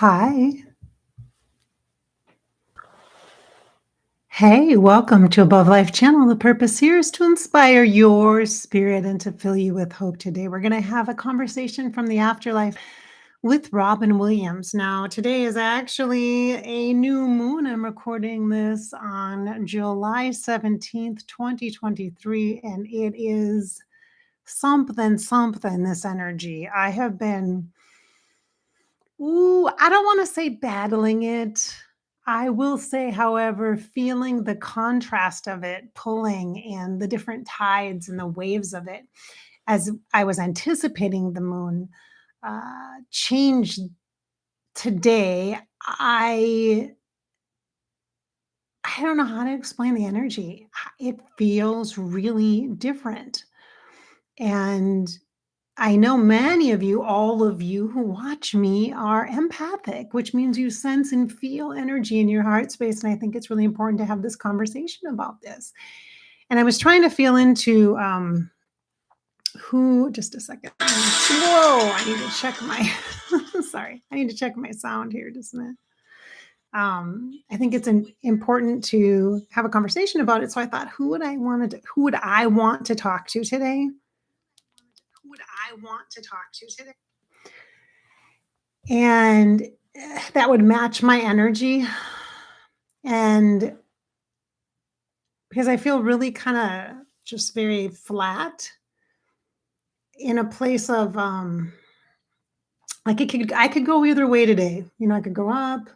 Hi. Hey, welcome to Above Life Channel. The purpose here is to inspire your spirit and to fill you with hope today. We're going to have a conversation from the afterlife with Robin Williams. Now, today is actually a new moon. I'm recording this on July 17th, 2023, and it is something, this energy. I have been I don't wanna say battling it. I will say, however, feeling the contrast of it pulling and the different tides and the waves of it as I was anticipating the moon, change today. I don't know how to explain the energy. It feels really different, and I know many of you, all of you who watch me are empathic, which means you sense and feel energy in your heart space. And I think it's really important to have this conversation about this. And I was trying to feel into who, just a second. Whoa, I need to check my, sorry, I need to check my sound here just a minute. I think it's important to have a conversation about it. So I thought, who would I want to talk to today? Who would I want to talk to today? And that would match my energy, and because I feel really kinda just very flat in a place of, like, I could go either way today, I could go up,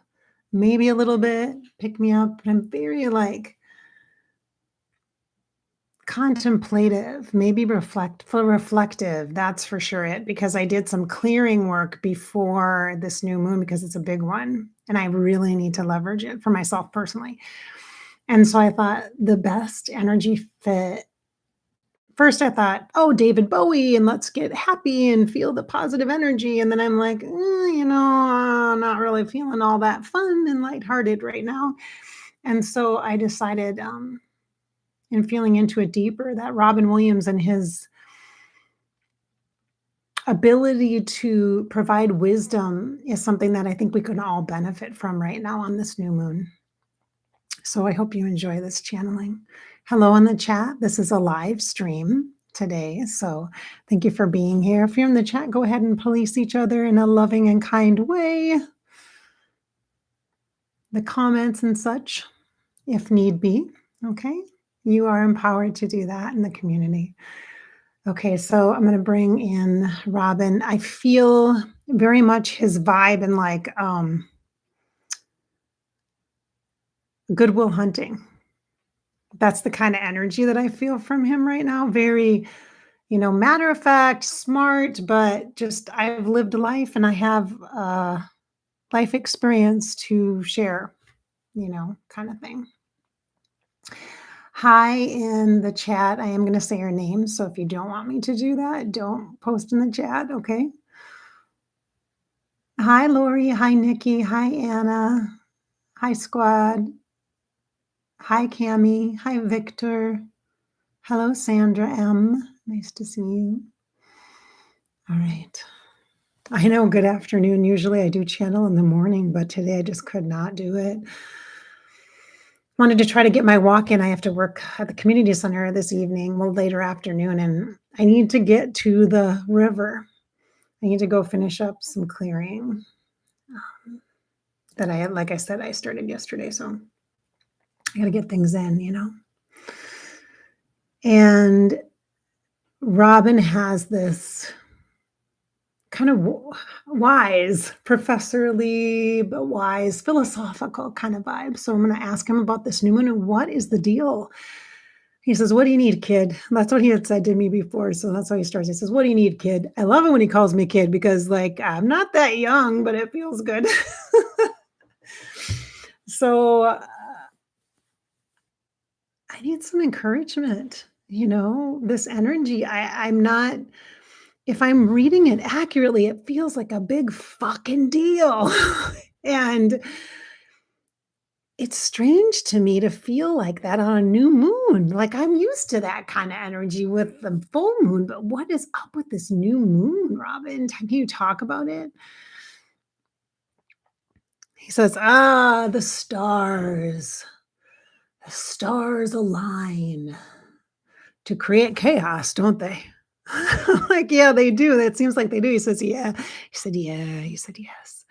maybe a little bit, pick me up, but I'm very, like, contemplative, maybe reflective, that's for sure it, because I did some clearing work before this new moon because it's a big one, and I really need to leverage it for myself personally. And so I thought the best energy fit. First, I thought, oh, David Bowie, and let's get happy and feel the positive energy. And then I'm like, I'm not really feeling all that fun and lighthearted right now. And so I decided, in feeling into it deeper, that Robin Williams and his ability to provide wisdom is something that I think we can all benefit from right now on this new moon. So I hope you enjoy this channeling. Hello in the chat. This is a live stream today. So thank you for being here. If you're in the chat, go ahead and police each other in a loving and kind way. The comments and such, if need be. Okay. You are empowered to do that in the community. Okay. So I'm going to bring in Robin. I feel very much his vibe and like Goodwill Hunting. That's the kind of energy that I feel from him right now. Very, matter of fact, smart, but just I've lived life and I have life experience to share, kind of thing. Hi in the chat. I am going to say your name. So if you don't want me to do that, don't post in the chat. Okay. Hi, Lori. Hi, Nikki. Hi, Anna. Hi, squad. Hi, Cami. Hi, Victor. Hello, Sandra M. Nice to see you. All right. I know, good afternoon. Usually I do channel in the morning, but today I just could not do it. Wanted to try to get my walk in. I have to work at the community center this evening, well, later afternoon, and I need to get to the river. I need to go finish up some clearing that like I said, I started yesterday. So I got to get things in. And Robin has this kind of wise, professorly, but wise, philosophical kind of vibe. So I'm going to ask him about this new moon and what is the deal? He says, "What do you need, kid?" That's what he had said to me before. So that's how he starts. He says, "What do you need, kid?" I love it when he calls me kid because, like, I'm not that young, but it feels good. So I need some encouragement. This energy. I'm not. If I'm reading it accurately, it feels like a big fucking deal. And it's strange to me to feel like that on a new moon. Like, I'm used to that kind of energy with the full moon, but what is up with this new moon, Robin? Can you talk about it? He says, the stars. The stars align to create chaos, don't they? Like, yeah, they do. That seems like they do. He says, yeah. He said, yeah. He said, yes.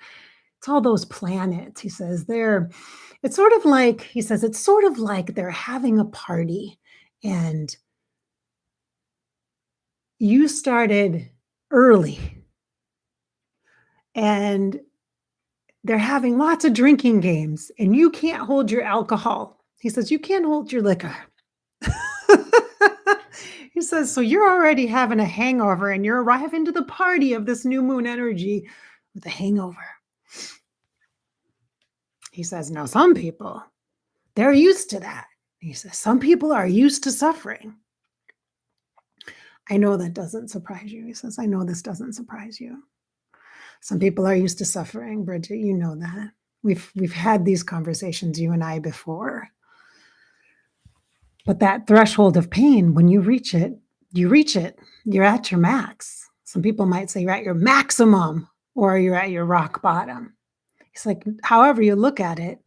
It's all those planets. He says, it's sort of like, he says, it's sort of like they're having a party and you started early and they're having lots of drinking games and you can't hold your alcohol. He says, you can't hold your liquor. He says, so you're already having a hangover and you're arriving to the party of this new moon energy with a hangover. He says, now some people, they're used to that. He says, some people are used to suffering. I know that doesn't surprise you. He says, I know this doesn't surprise you. Some people are used to suffering, Bridgette, you know that. We've had these conversations, you and I, before. But that threshold of pain, when you reach it, you're at your max. Some people might say you're at your maximum or you're at your rock bottom. It's like, however you look at it,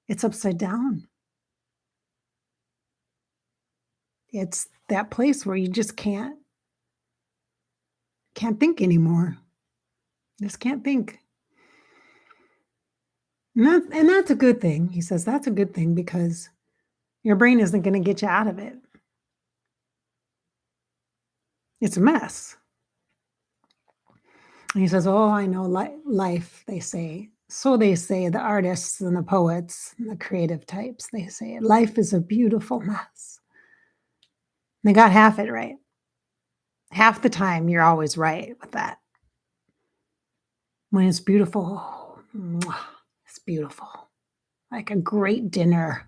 it's upside down. It's that place where you just can't think anymore. Just can't think. And that's a good thing. He says that's a good thing because your brain isn't going to get you out of it. It's a mess. And he says, oh, I know life, they say. So they say, the artists and the poets and the creative types, they say, life is a beautiful mess. They got half it right. Half the time, you're always right with that. When it's beautiful, it's beautiful. Like a great dinner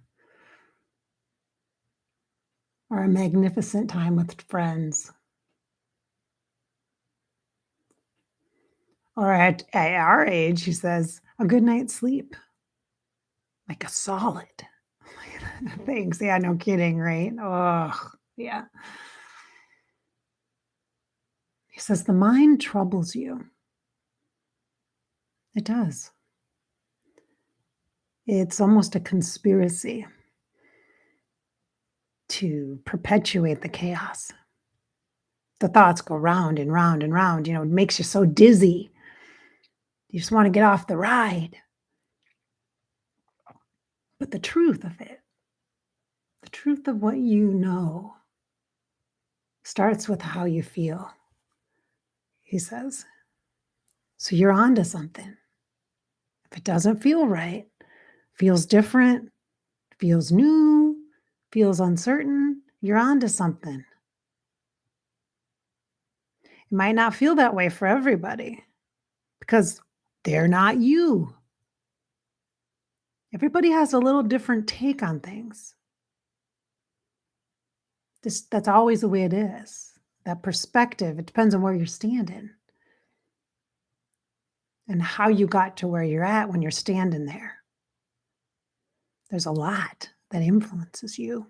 or a magnificent time with friends. Or at our age, he says, a good night's sleep. Like a solid. Thanks. Yeah, no kidding, right? Oh, yeah. He says, the mind troubles you. It does. It's almost a conspiracy to perpetuate the chaos. The thoughts go round and round and round. It makes you so dizzy. You just want to get off the ride. But the truth of it, the truth of what you know, starts with how you feel, he says. So you're onto something. If it doesn't feel right, feels different, feels new, feels uncertain, you're onto something. It might not feel that way for everybody because they're not you. Everybody has a little different take on things. That's always the way it is. That perspective, it depends on where you're standing and how you got to where you're at when you're standing there. There's a lot that influences you.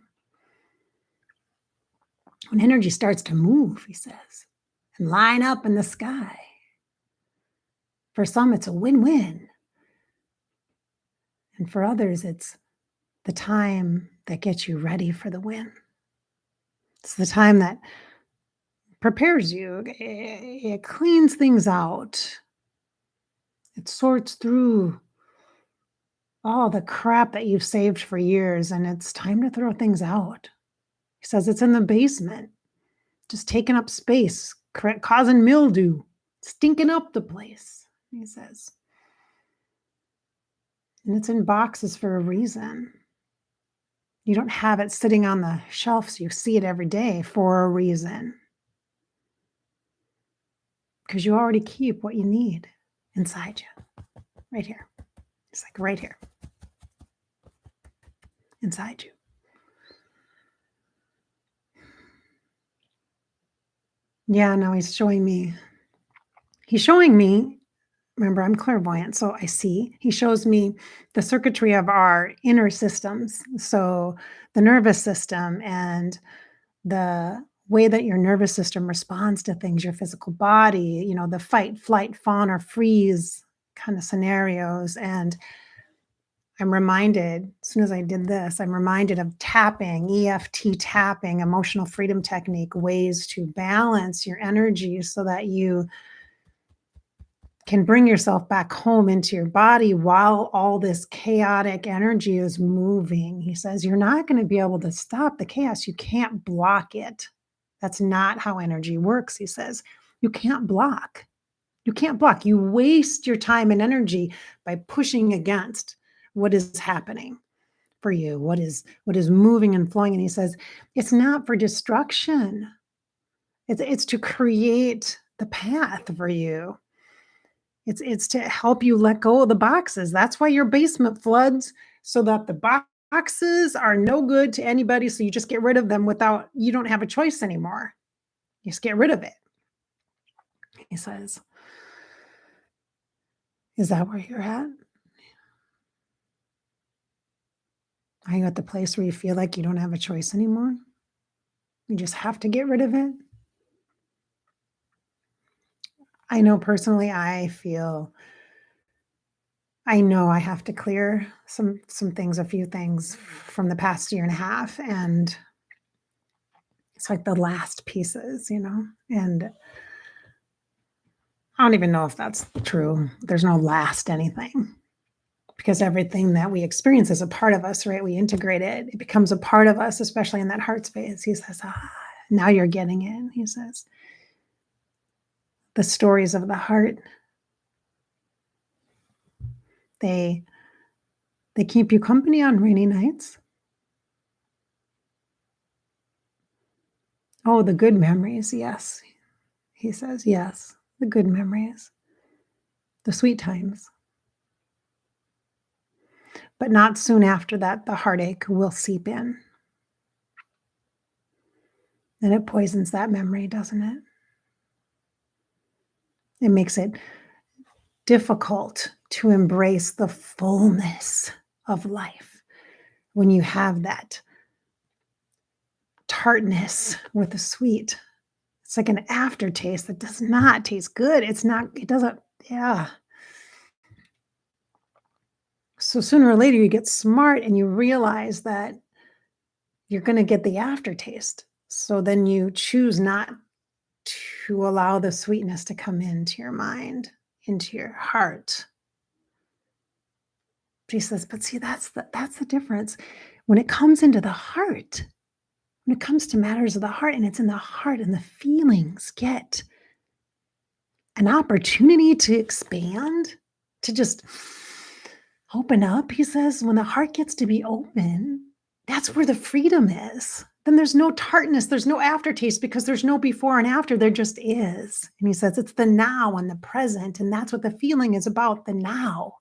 When energy starts to move, he says, and line up in the sky, for some, it's a win-win. And for others, it's the time that gets you ready for the win. It's the time that prepares you. It cleans things out. It sorts through all the crap that you've saved for years, and it's time to throw things out. He says it's in the basement, just taking up space, causing mildew, stinking up the place, he says. And it's in boxes for a reason. You don't have it sitting on the shelf so you see it every day for a reason. Because you already keep what you need inside you, right here. It's like right here, inside you. Yeah, now he's showing me, remember, I'm clairvoyant, so I see. He shows me the circuitry of our inner systems. So the nervous system and the way that your nervous system responds to things, your physical body, the fight, flight, fawn, or freeze kind of scenarios. And I'm reminded, as soon as I did this, I'm reminded of tapping, EFT tapping, emotional freedom technique, ways to balance your energy so that you can bring yourself back home into your body while all this chaotic energy is moving. He says, you're not going to be able to stop the chaos. You can't block it. That's not how energy works, he says. You can't block. You can't block. You waste your time and energy by pushing against what is happening for you, what is moving and flowing. And he says, it's not for destruction. It's to create the path for you. It's to help you let go of the boxes. That's why your basement floods, so that the boxes are no good to anybody. So you just get rid of them you don't have a choice anymore. You just get rid of it. He says, is that where you're at? Are you at the place where you feel like you don't have a choice anymore? You just have to get rid of it? I know personally, I know I have to clear some things, a few things from the past year and a half. And it's like the last pieces, and I don't even know if that's true. There's no last anything, because everything that we experience is a part of us, right? We integrate it. It becomes a part of us, especially in that heart space. He says, now you're getting it. He says, the stories of the heart, they keep you company on rainy nights. Oh, the good memories. Yes. He says, yes, the good memories, the sweet times. But not soon after that, the heartache will seep in. And it poisons that memory, doesn't it? It makes it difficult to embrace the fullness of life when you have that tartness with the sweet. It's like an aftertaste that does not taste good. It doesn't, yeah. So sooner or later you get smart and you realize that you're going to get the aftertaste. So then you choose not to allow the sweetness to come into your mind, into your heart. She says, but see, that's the difference. When it comes into the heart, when it comes to matters of the heart, and it's in the heart, and the feelings get an opportunity to expand, to just open up, he says, when the heart gets to be open, that's where the freedom is. Then there's no tartness, there's no aftertaste, because there's no before and after, there just is. And he says it's the now and the present, and that's what the feeling is about, the now.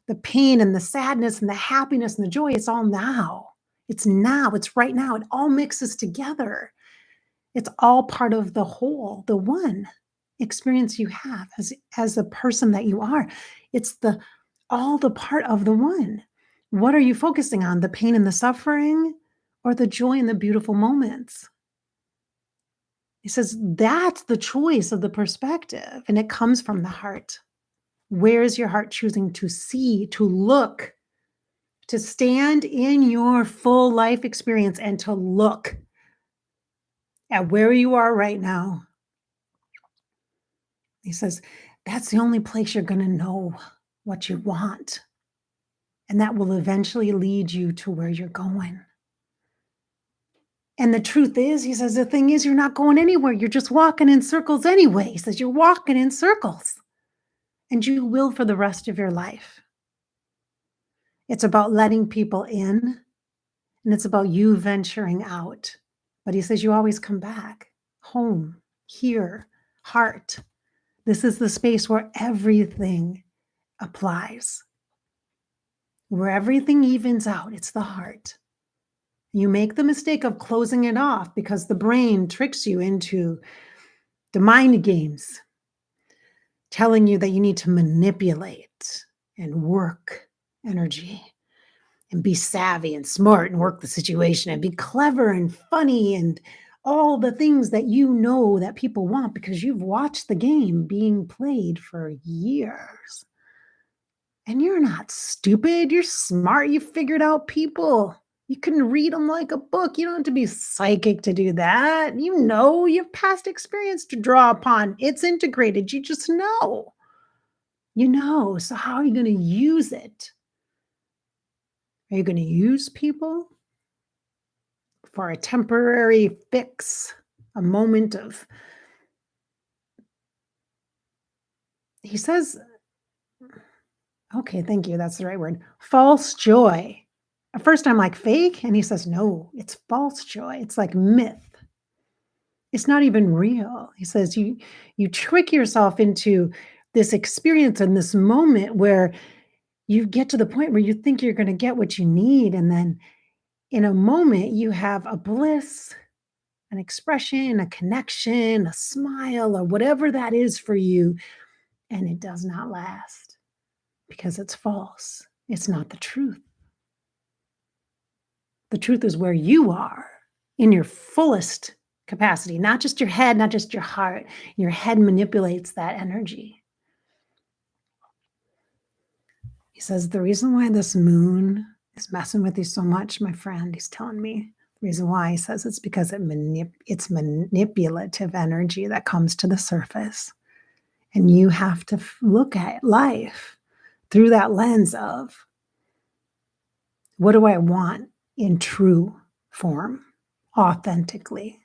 The pain and the sadness and the happiness and the joy, it's all now. It's now, it's right now. It all mixes together. It's all part of the whole, the one experience you have as the person that you are. It's all the part of the one. What are you focusing on? The pain and the suffering, or the joy and the beautiful moments? He says that's the choice of the perspective, and it comes from the heart. Where is your heart choosing to see, to look, to stand in your full life experience, and to look at where you are right now? He says that's the only place you're going to know what you want. And that will eventually lead you to where you're going. And the truth is, he says, the thing is, you're not going anywhere. You're just walking in circles anyway. He says, you're walking in circles. And you will for the rest of your life. It's about letting people in, and it's about you venturing out. But he says, you always come back home, here, heart. This is the space where everything applies, where everything evens out. It's the heart. You make the mistake of closing it off because the brain tricks you into the mind games, telling you that you need to manipulate and work energy and be savvy and smart and work the situation and be clever and funny and all the things that you know that people want because you've watched the game being played for years. And you're not stupid. You're smart. You figured out people. You can read them like a book. You don't have to be psychic to do that. You have past experience to draw upon. It's integrated. You just know. So how are you going to use it? Are you going to use people for a temporary fix, a moment of, he says, okay, thank you. That's the right word. False joy. At first, I'm like, fake. And he says, no, it's false joy. It's like myth. It's not even real. He says, you trick yourself into this experience in this moment where you get to the point where you think you're going to get what you need. And then in a moment, you have a bliss, an expression, a connection, a smile, or whatever that is for you. And it does not last because it's false. It's not the truth. The truth is where you are in your fullest capacity, not just your head, not just your heart. Your head manipulates that energy. He says, the reason why this moon is messing with you so much, my friend, he's telling me, the reason why, he says, it's because it's manipulative energy that comes to the surface. And you have to look at life through that lens of, what do I want in true form, authentically?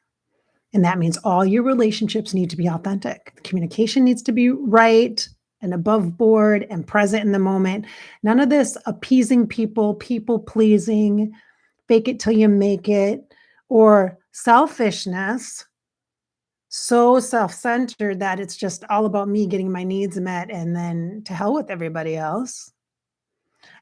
And that means all your relationships need to be authentic. The communication needs to be right and above board and present in the moment. None of this appeasing people, people pleasing, fake it till you make it, or selfishness, so self-centered that it's just all about me getting my needs met and then to hell with everybody else.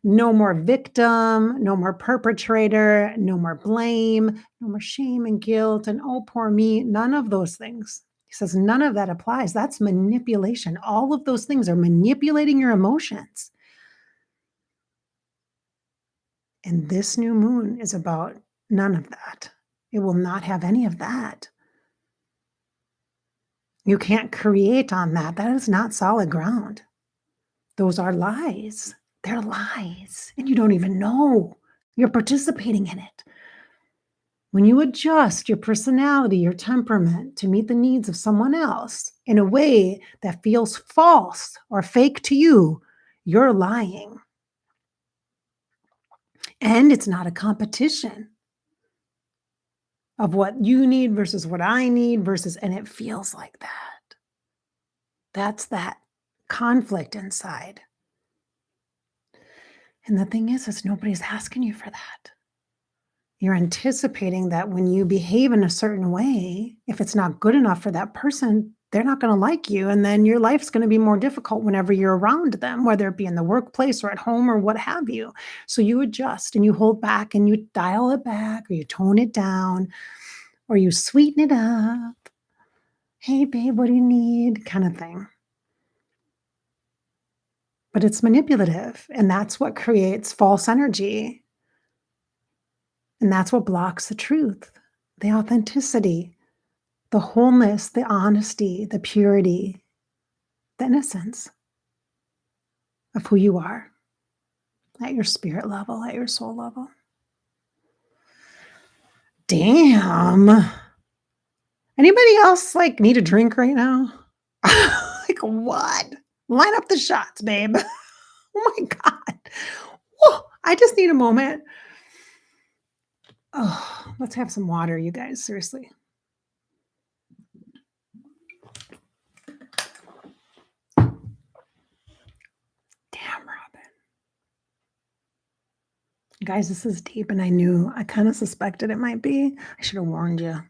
No more victim, no more perpetrator, no more blame, no more shame and guilt and oh, poor me. None of those things. He says none of that applies. That's manipulation. All of those things are manipulating your emotions. And this new moon is about none of that. It will not have any of that. You can't create on that. That is not solid ground. Those are lies. They're lies. And you don't even know you're participating in it. When you adjust your personality, your temperament to meet the needs of someone else in a way that feels false or fake to you, you're lying. And it's not a competition of what you need versus what I need versus, and it feels like that. That's that conflict inside. And the thing is nobody's asking you for that. You're anticipating that when you behave in a certain way, if it's not good enough for that person, they're not going to like you. And then your life's going to be more difficult whenever you're around them, whether it be in the workplace or at home or what have you. So you adjust and you hold back and you dial it back or you tone it down or you sweeten it up. Hey, babe, what do you need? Kind of thing. But it's manipulative. And that's what creates false energy. And that's what blocks the truth, the authenticity, the wholeness, the honesty, the purity, the innocence of who you are at your spirit level, at your soul level. Damn. Anybody else need a drink right now? What? Line up the shots, babe. Oh my God. Whoa, I just need a moment. Oh, let's have some water, you guys. Seriously. Damn, Robin. Guys, this is deep, and I kind of suspected it might be. I should have warned you.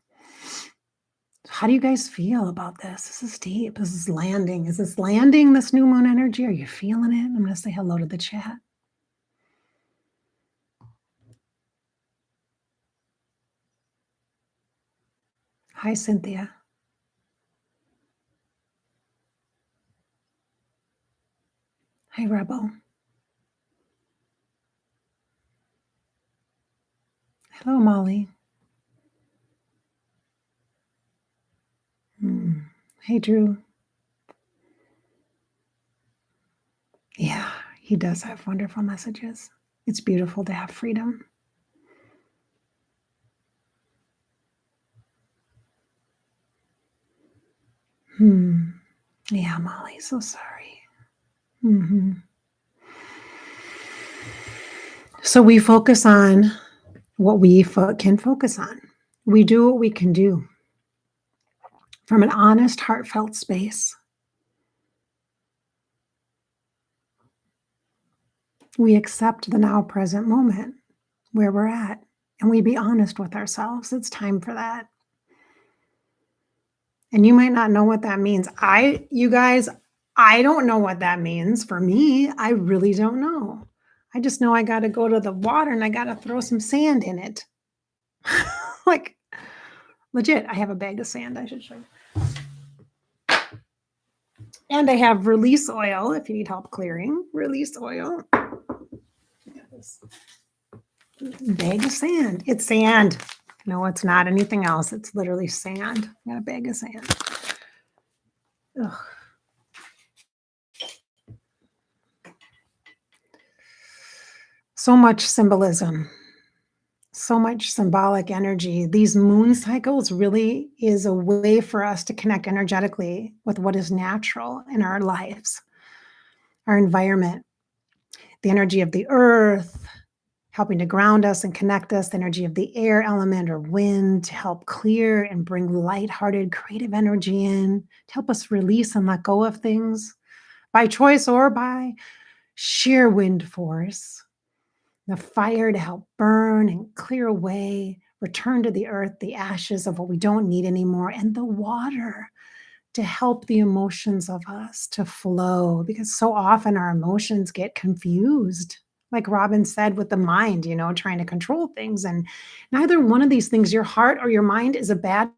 How do you guys feel about this? This is deep. This is landing. Is this landing, this new moon energy? Are you feeling it? I'm going to say hello to the chat. Hi, Cynthia. Hi, Rebel. Hello, Molly. Hey, Drew. Yeah, He does have wonderful messages. It's beautiful to have freedom. Yeah, Molly, so sorry. So we focus on what we can focus on. We do what we can do from an honest, heartfelt space. We accept the now present moment where we're at, and we be honest with ourselves. It's time for that. And you might not know what that means. You guys, I don't know what that means for me. I really don't know. I just know I got to go to the water and I got to throw some sand in it. Like, legit, I have a bag of sand. I should show you. And I have release oil if you need help clearing. Release oil. Bag of sand. It's sand. No, it's not anything else. It's literally sand. I got a bag of sand. Ugh. So much symbolism. So much symbolic energy. These moon cycles really is a way for us to connect energetically with what is natural in our lives, our environment, the energy of the earth, helping to ground us and connect us, the energy of the air element or wind to help clear and bring lighthearted, creative energy in, to help us release and let go of things by choice or by sheer wind force. The fire to help burn and clear away, return to the earth, the ashes of what we don't need anymore, and the water to help the emotions of us to flow, because so often our emotions get confused. Like Robin said, with the mind, trying to control things. And neither one of these things, your heart or your mind, is a bad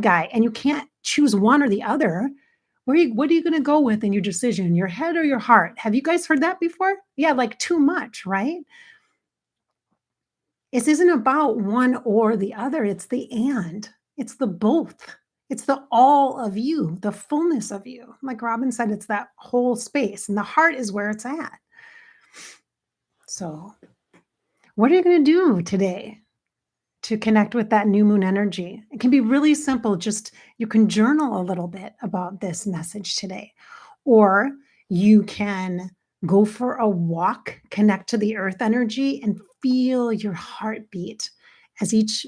guy. And you can't choose one or the other. What are you going to go with in your decision, your head or your heart? Have you guys heard that before? Yeah, like too much, right? This isn't about one or the other. It's the and. It's the both. It's the all of you, the fullness of you. Like Robin said, it's that whole space, and the heart is where it's at. So, what are you going to do today to connect with that new moon energy? It can be really simple. Just you can journal a little bit about this message today, or you can go for a walk, connect to the earth energy, and feel your heartbeat as each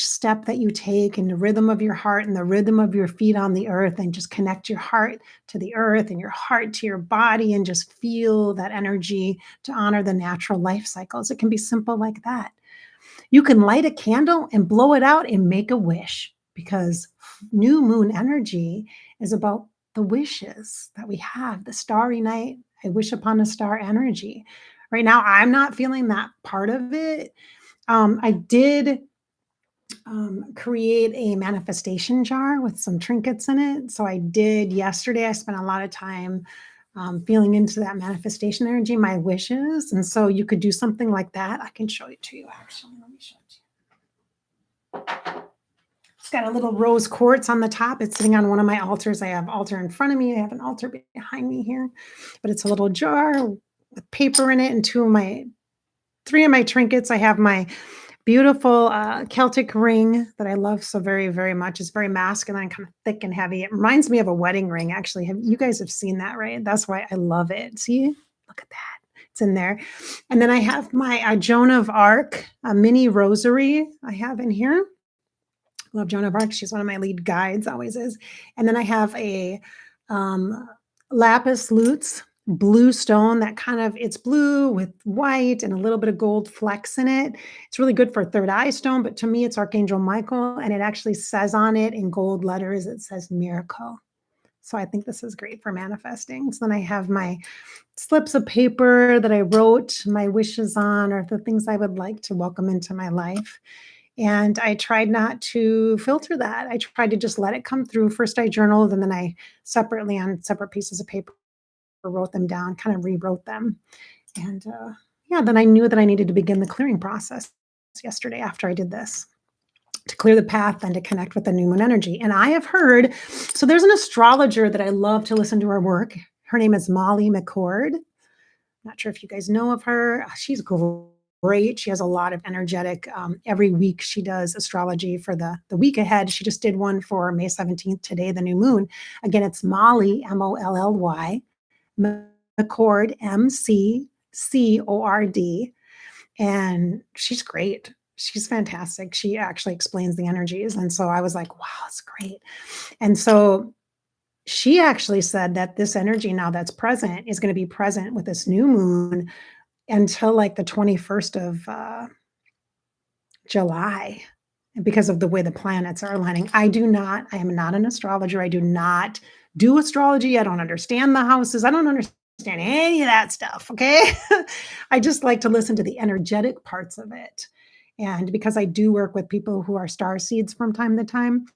step that you take, and the rhythm of your heart and the rhythm of your feet on the earth, and just connect your heart to the earth and your heart to your body, and just feel that energy to honor the natural life cycles. It can be simple like that. You can light a candle and blow it out and make a wish, because new moon energy is about the wishes that we have. The starry night, I wish upon a star energy. Right now, I'm not feeling that part of it. I did create a manifestation jar with some trinkets in it. So I did yesterday. I spent a lot of time feeling into that manifestation energy, my wishes. And so you could do something like that. I can show it to you, actually. Let me show it to you. It's got a little rose quartz on the top. It's sitting on one of my altars. I have an altar in front of me. I have an altar behind me here. But it's a little jar with paper in it, and three of my trinkets. I have my beautiful Celtic ring that I love so very, very much. It's very masculine, kind of thick and heavy. It reminds me of a wedding ring, actually. You guys have seen that, right? That's why I love it. See? Look at that. It's in there. And then I have my Joan of Arc, a mini rosary I have in here. Love Joan of Arc. She's one of my lead guides, always is. And then I have a lapis lutz blue stone that it's blue with white and a little bit of gold flecks in it. It's really good for third eye stone, but to me, it's Archangel Michael, and it actually says on it in gold letters, it says miracle. So I think this is great for manifesting. So then I have my slips of paper that I wrote my wishes on, or the things I would like to welcome into my life. And I tried not to filter that. I tried to just let it come through. First I journaled, and then I separately on separate pieces of paper wrote them down, kind of rewrote them. And then I knew that I needed to begin the clearing process yesterday after I did this, to clear the path and to connect with the new moon energy. And I have heard, so there's an astrologer that I love to listen to her work. Her name is Molly McCord. Not sure if you guys know of her. She's great. She has a lot of energetic. Every week she does astrology for the week ahead. She just did one for May 17th today, the new moon. Again, it's Molly, Molly, McCord, MCCORD. And she's great. She's fantastic. She actually explains the energies. And so I was like, wow, it's great. And so she actually said that this energy now that's present is going to be present with this new moon until like the 21st of July because of the way the planets are aligning. I am not an astrologer. I do not do astrology. I don't understand the houses. I don't understand any of that stuff. Okay. I just like to listen to the energetic parts of it. And because I do work with people who are star seeds from time to time,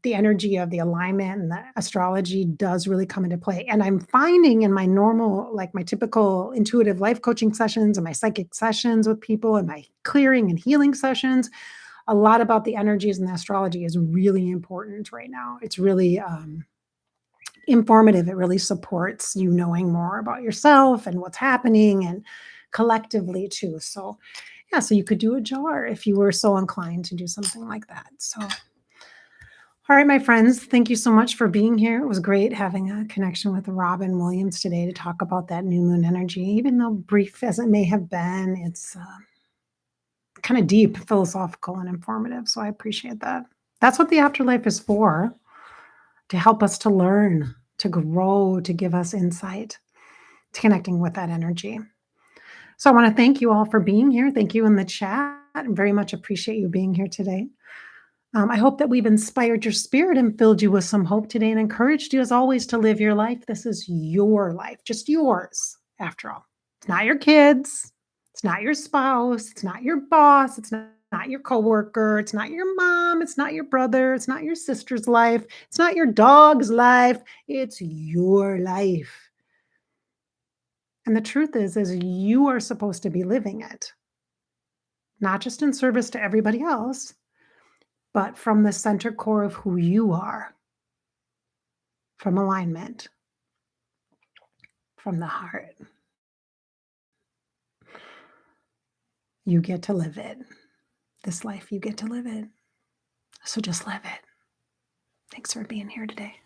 the energy of the alignment and the astrology does really come into play. And I'm finding in my normal, like my typical intuitive life coaching sessions and my psychic sessions with people and my clearing and healing sessions, a lot about the energies and the astrology is really important right now. It's really informative. It really supports you knowing more about yourself and what's happening and collectively too. So yeah, so you could do a jar if you were so inclined to do something like that. So all right, my friends, thank you so much for being here. It was great having a connection with Robin Williams today to talk about that new moon energy. Even though brief as it may have been, it's kind of deep, philosophical, and informative. So I appreciate that. That's what the afterlife is for, to help us to learn, to grow, to give us insight, to connecting with that energy. So I want to thank you all for being here. Thank you in the chat. I very much appreciate you being here today. I hope that we've inspired your spirit and filled you with some hope today and encouraged you, as always, to live your life. This is your life, just yours, after all. It's not your kids. It's not your spouse. It's not your boss. It's not your coworker. It's not your mom. It's not your brother. It's not your sister's life. It's not your dog's life. It's your life. And the truth is you are supposed to be living it, not just in service to everybody else, but from the center core of who you are, from alignment, from the heart. You get to live it. This life, you get to live it. So just live it. Thanks for being here today.